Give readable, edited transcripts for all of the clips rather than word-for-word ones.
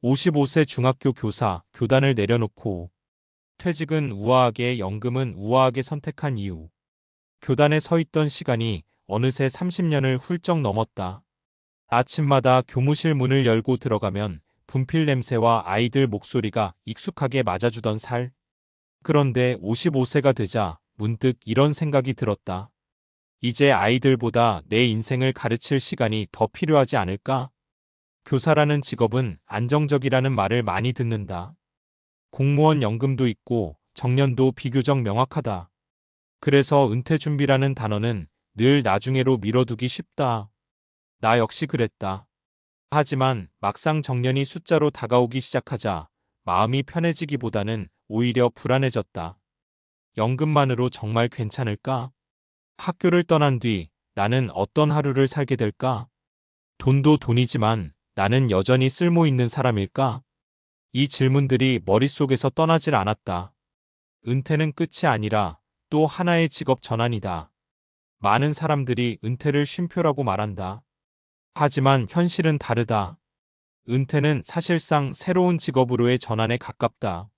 55세 중학교 교사, 교단을 내려놓고 퇴직은 우아하게, 연금은 우아하게 선택한 이유. 교단에 서 있던 시간이 어느새 30년을 훌쩍 넘었다. 아침마다 교무실 문을 열고 들어가면 분필 냄새와 아이들 목소리가 익숙하게 맞아주던 살. 그런데 55세가 되자 문득 이런 생각이 들었다. 이제 아이들보다 내 인생을 가르칠 시간이 더 필요하지 않을까? 교사라는 직업은 안정적이라는 말을 많이 듣는다. 공무원 연금도 있고 정년도 비교적 명확하다. 그래서 은퇴 준비라는 단어는 늘 나중에로 미뤄두기 쉽다. 나 역시 그랬다. 하지만 막상 정년이 숫자로 다가오기 시작하자 마음이 편해지기보다는 오히려 불안해졌다. 연금만으로 정말 괜찮을까? 학교를 떠난 뒤 나는 어떤 하루를 살게 될까? 돈도 돈이지만 나는 여전히 쓸모 있는 사람일까? 이 질문들이 머릿속에서 떠나질 않았다. 은퇴는 끝이 아니라 또 하나의 직업 전환이다. 많은 사람들이 은퇴를 쉼표라고 말한다. 하지만 현실은 다르다. 은퇴는 사실상 새로운 직업으로의 전환에 가깝다.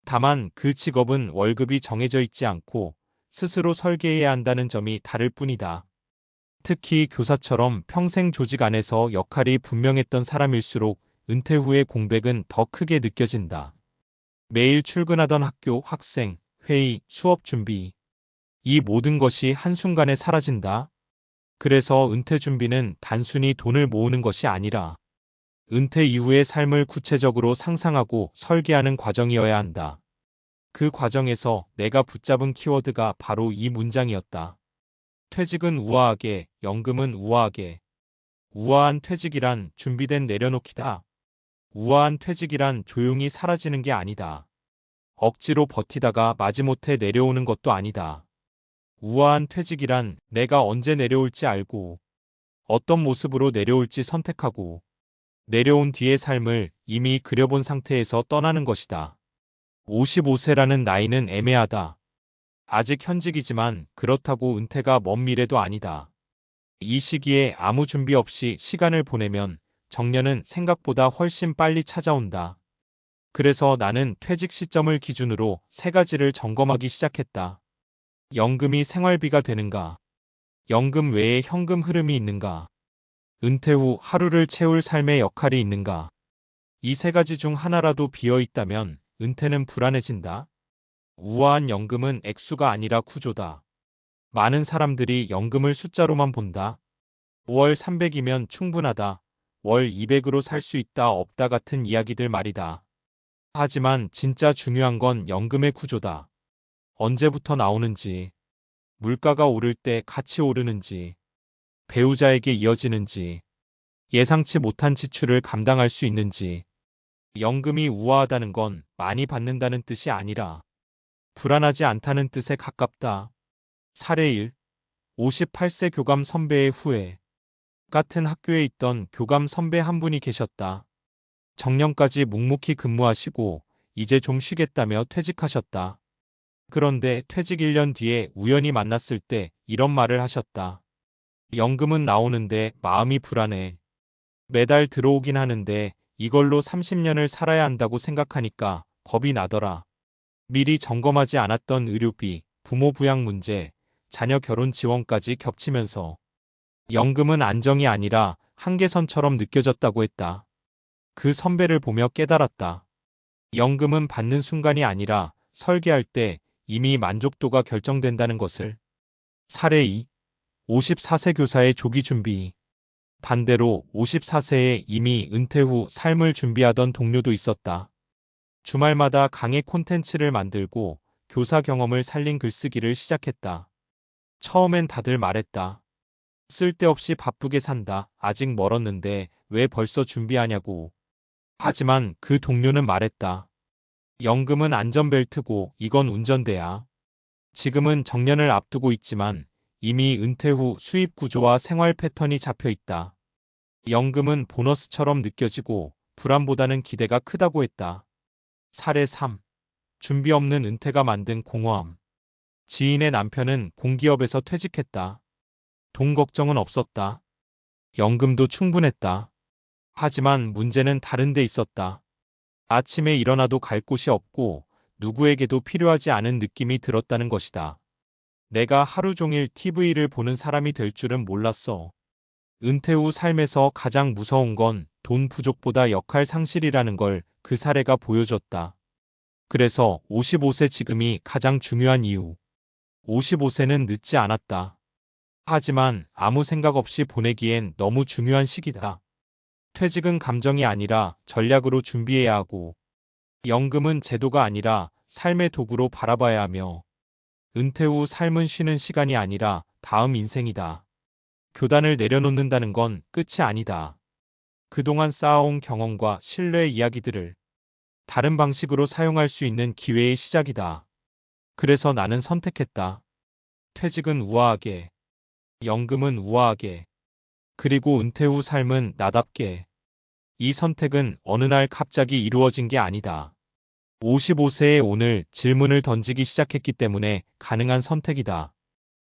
다만 그 직업은 월급이 정해져 있지 않고 스스로 설계해야 한다는 점이 다를 뿐이다. 특히 교사처럼 평생 조직 안에서 역할이 분명했던 사람일수록 은퇴 후의 공백은 더 크게 느껴진다. 매일 출근하던 학교, 학생, 회의, 수업 준비. 이 모든 것이 한순간에 사라진다. 그래서 은퇴 준비는 단순히 돈을 모으는 것이 아니라 은퇴 이후의 삶을 구체적으로 상상하고 설계하는 과정이어야 한다. 그 과정에서 내가 붙잡은 키워드가 바로 이 문장이었다. 퇴직은 우아하게, 연금은 우아하게. 우아한 퇴직이란 준비된 내려놓기다. 우아한 퇴직이란 조용히 사라지는 게 아니다. 억지로 버티다가 마지못해 내려오는 것도 아니다. 우아한 퇴직이란 내가 언제 내려올지 알고 어떤 모습으로 내려올지 선택하고 내려온 뒤의 삶을 이미 그려본 상태에서 떠나는 것이다. 55세라는 나이는 애매하다. 아직 현직이지만 그렇다고 은퇴가 먼 미래도 아니다. 이 시기에 아무 준비 없이 시간을 보내면 정년은 생각보다 훨씬 빨리 찾아온다. 그래서 나는 퇴직 시점을 기준으로 세 가지를 점검하기 시작했다. 연금이 생활비가 되는가? 연금 외에 현금 흐름이 있는가? 은퇴 후 하루를 채울 삶의 역할이 있는가? 이 세 가지 중 하나라도 비어 있다면 은퇴는 불안해진다. 우아한 연금은 액수가 아니라 구조다. 많은 사람들이 연금을 숫자로만 본다. 월 300이면 충분하다. 월 200으로 살 수 있다 없다 같은 이야기들 말이다. 하지만 진짜 중요한 건 연금의 구조다. 언제부터 나오는지, 물가가 오를 때 같이 오르는지, 배우자에게 이어지는지, 예상치 못한 지출을 감당할 수 있는지. 연금이 우아하다는 건 많이 받는다는 뜻이 아니라 불안하지 않다는 뜻에 가깝다. 사례 1. 58세 교감 선배의 후회. 같은 학교에 있던 교감 선배 한 분이 계셨다. 정년까지 묵묵히 근무하시고 이제 좀 쉬겠다며 퇴직하셨다. 그런데 퇴직 1년 뒤에 우연히 만났을 때 이런 말을 하셨다. 연금은 나오는데 마음이 불안해. 매달 들어오긴 하는데 이걸로 30년을 살아야 한다고 생각하니까 겁이 나더라. 미리 점검하지 않았던 의료비, 부모 부양 문제, 자녀 결혼 지원까지 겹치면서 연금은 안정이 아니라 한계선처럼 느껴졌다고 했다. 그 선배를 보며 깨달았다. 연금은 받는 순간이 아니라 설계할 때 이미 만족도가 결정된다는 것을. 사례 2. 54세 교사의 조기 준비. 반대로 54세에 이미 은퇴 후 삶을 준비하던 동료도 있었다. 주말마다 강의 콘텐츠를 만들고 교사 경험을 살린 글쓰기를 시작했다. 처음엔 다들 말했다. 쓸데없이 바쁘게 산다. 아직 멀었는데 왜 벌써 준비하냐고. 하지만 그 동료는 말했다. 연금은 안전벨트고 이건 운전대야. 지금은 정년을 앞두고 있지만 이미 은퇴 후 수입 구조와 생활 패턴이 잡혀 있다. 연금은 보너스처럼 느껴지고 불안보다는 기대가 크다고 했다. 사례 3. 준비 없는 은퇴가 만든 공허함. 지인의 남편은 공기업에서 퇴직했다. 돈 걱정은 없었다. 연금도 충분했다. 하지만 문제는 다른 데 있었다. 아침에 일어나도 갈 곳이 없고 누구에게도 필요하지 않은 느낌이 들었다는 것이다. 내가 하루 종일 TV를 보는 사람이 될 줄은 몰랐어. 은퇴 후 삶에서 가장 무서운 건 돈 부족보다 역할 상실이라는 걸 그 사례가 보여줬다. 그래서 55세 지금이 가장 중요한 이유. 55세는 늦지 않았다. 하지만 아무 생각 없이 보내기엔 너무 중요한 시기다. 퇴직은 감정이 아니라 전략으로 준비해야 하고, 연금은 제도가 아니라 삶의 도구로 바라봐야 하며, 은퇴 후 삶은 쉬는 시간이 아니라 다음 인생이다. 교단을 내려놓는다는 건 끝이 아니다. 그동안 쌓아온 경험과 신뢰의 이야기들을 다른 방식으로 사용할 수 있는 기회의 시작이다. 그래서 나는 선택했다. 퇴직은 우아하게, 연금은 우아하게, 그리고 은퇴 후 삶은 나답게. 이 선택은 어느 날 갑자기 이루어진 게 아니다. 55세의 오늘 질문을 던지기 시작했기 때문에 가능한 선택이다.